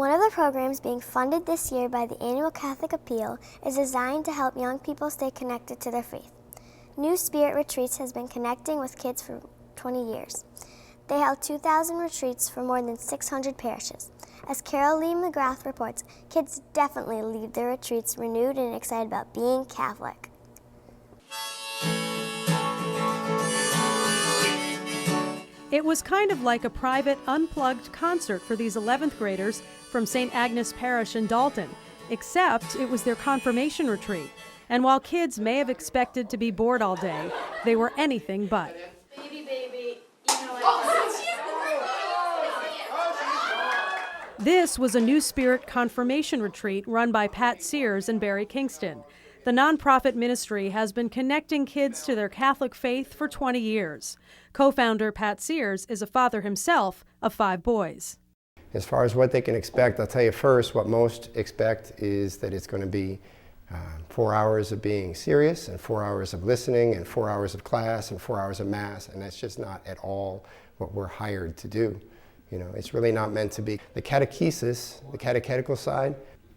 One of the programs being funded this year by the annual Catholic Appeal is designed to help young people stay connected to their faith. New Spirit Retreats has been connecting with kids for 20 years. They held 2,000 retreats for more than 600 parishes. As CAROLEE McGrath reports, kids definitely leave their retreats renewed and excited about being Catholic. It was kind of like a private, unplugged concert for these 11th graders from St. Agnes Parish in Dalton, except it was their confirmation retreat. And while kids may have expected to be bored all day, they were anything but. Baby, you know what? This was a New Spirit confirmation retreat run by Pat SEARS and Barry Kingston. The nonprofit ministry has been connecting kids to their Catholic faith for 20 years. Co-founder Pat SEARS is a father himself of 5 boys. As far as what they can expect, I'll tell you first, what most expect is that it's going to be 4 hours of being serious and 4 hours of listening and 4 hours of class and 4 hours of mass, and that's just not at all what we're hired to do. You know, it's really not meant to be. The catechesis, the catechetical side,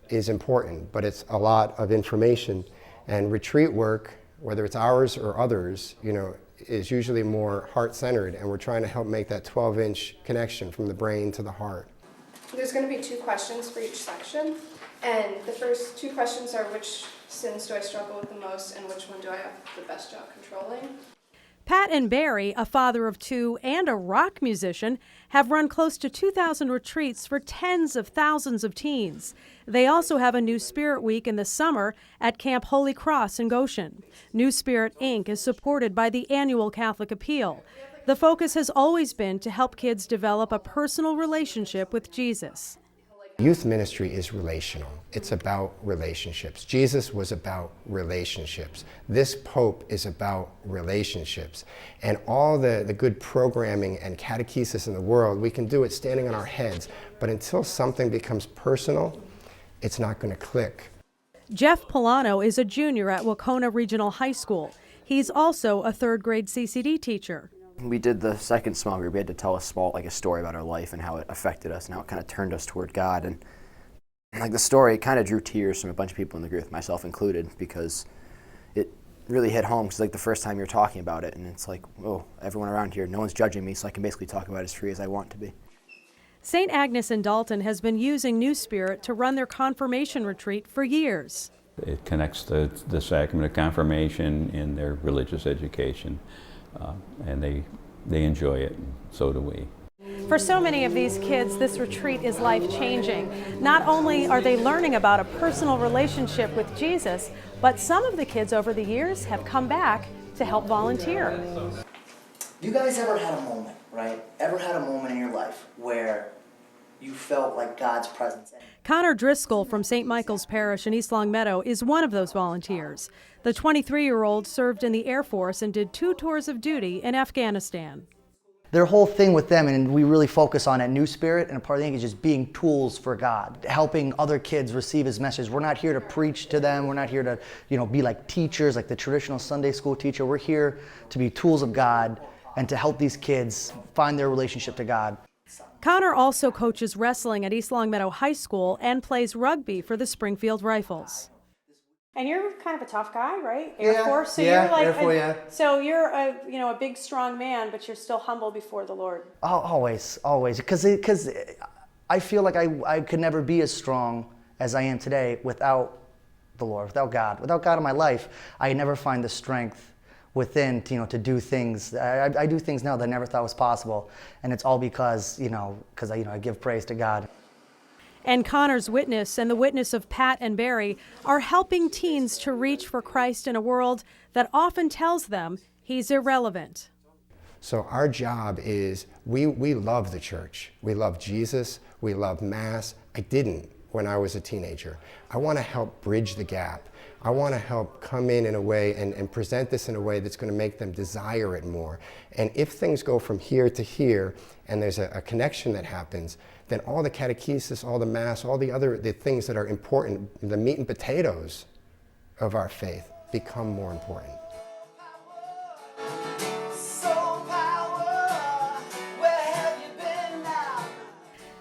is important, but it's a lot of information, and retreat work, whether it's ours or others, you know, is usually more heart-centered, and we're trying to help make that 12-inch connection from the brain to the heart. There's going to be 2 questions for each section, and the first 2 questions are which sins do I struggle with the most and which one do I have the best job controlling. Pat and Barry, a father of 2 and a rock musician, have run close to 2,000 retreats for tens of thousands of teens. They also have a New Spirit Week in the summer at Camp Holy Cross in Goshen. New Spirit, Inc. is supported by the annual Catholic Appeal. The focus has always been to help kids develop a personal relationship with Jesus. Youth ministry is relational. It's about relationships. Jesus was about relationships. This Pope is about relationships. And all the good programming and catechesis in the world, we can do it standing on our heads. But until something becomes personal, it's not going to click. Jeff Polano is a junior at Wacona Regional High School. He's also a 3rd grade CCD teacher. We did the second small group. We had to tell a story about our life and how it affected us and how it kind of turned us toward God. And like the story, it kind of drew tears from a bunch of people in the group, myself included, because it really hit home. Because like the first time you're talking about it, and it's like, oh, everyone around here, no one's judging me, so I can basically talk about it as free as I want to be. St. Agnes in Dalton has been using New Spirit to run their confirmation retreat for years. It connects the sacrament of confirmation in their religious education. And they enjoy it, and so do we. For so many of these kids, this retreat is life-changing. Not only are they learning about a personal relationship with Jesus, but some of the kids over the years have come back to help volunteer. You guys ever had a moment, right? Ever had a moment in your life where you felt like God's presence? CONOR DRISCOLL from St. Michael's Parish in East Longmeadow is one of those volunteers. The 23-year-old served in the Air Force and did 2 tours of duty in Afghanistan. Their whole thing with them, and we really focus on at New Spirit, and a part of the thing is just being tools for God, helping other kids receive His message. We're not here to preach to them. We're not here to, be like teachers, like the traditional Sunday school teacher. We're here to be tools of God and to help these kids find their relationship to God. CONOR also coaches wrestling at East Longmeadow High School and plays rugby for the Springfield Rifles. And you're kind of a tough guy, right? Air Force. So yeah, you're like Air Force, So you're a big, strong man, but you're still humble before the Lord. Oh, always, because I feel like I could never be as strong as I am today without the Lord, without God. Without God in my life, I never find the strength within to do things. I do things now that I never thought was possible, and it's all because I give praise to God. And CONOR's witness and the witness of Pat and Barry are helping teens to reach for Christ in a world that often tells them He's irrelevant. So our job is, we love the church. We love Jesus. We love Mass. I didn't when I was a teenager. I want to help bridge the gap. I want to help come in a way and present this in a way that's going to make them desire it more. And if things go from here to here, and there's a connection that happens, then all the catechesis, all the Mass, all the things that are important, the meat and potatoes of our faith, become more important.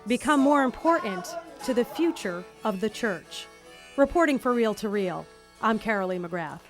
Become more important to the future of the church. Reporting for Reel to Reel, I'm CAROLEE McGrath.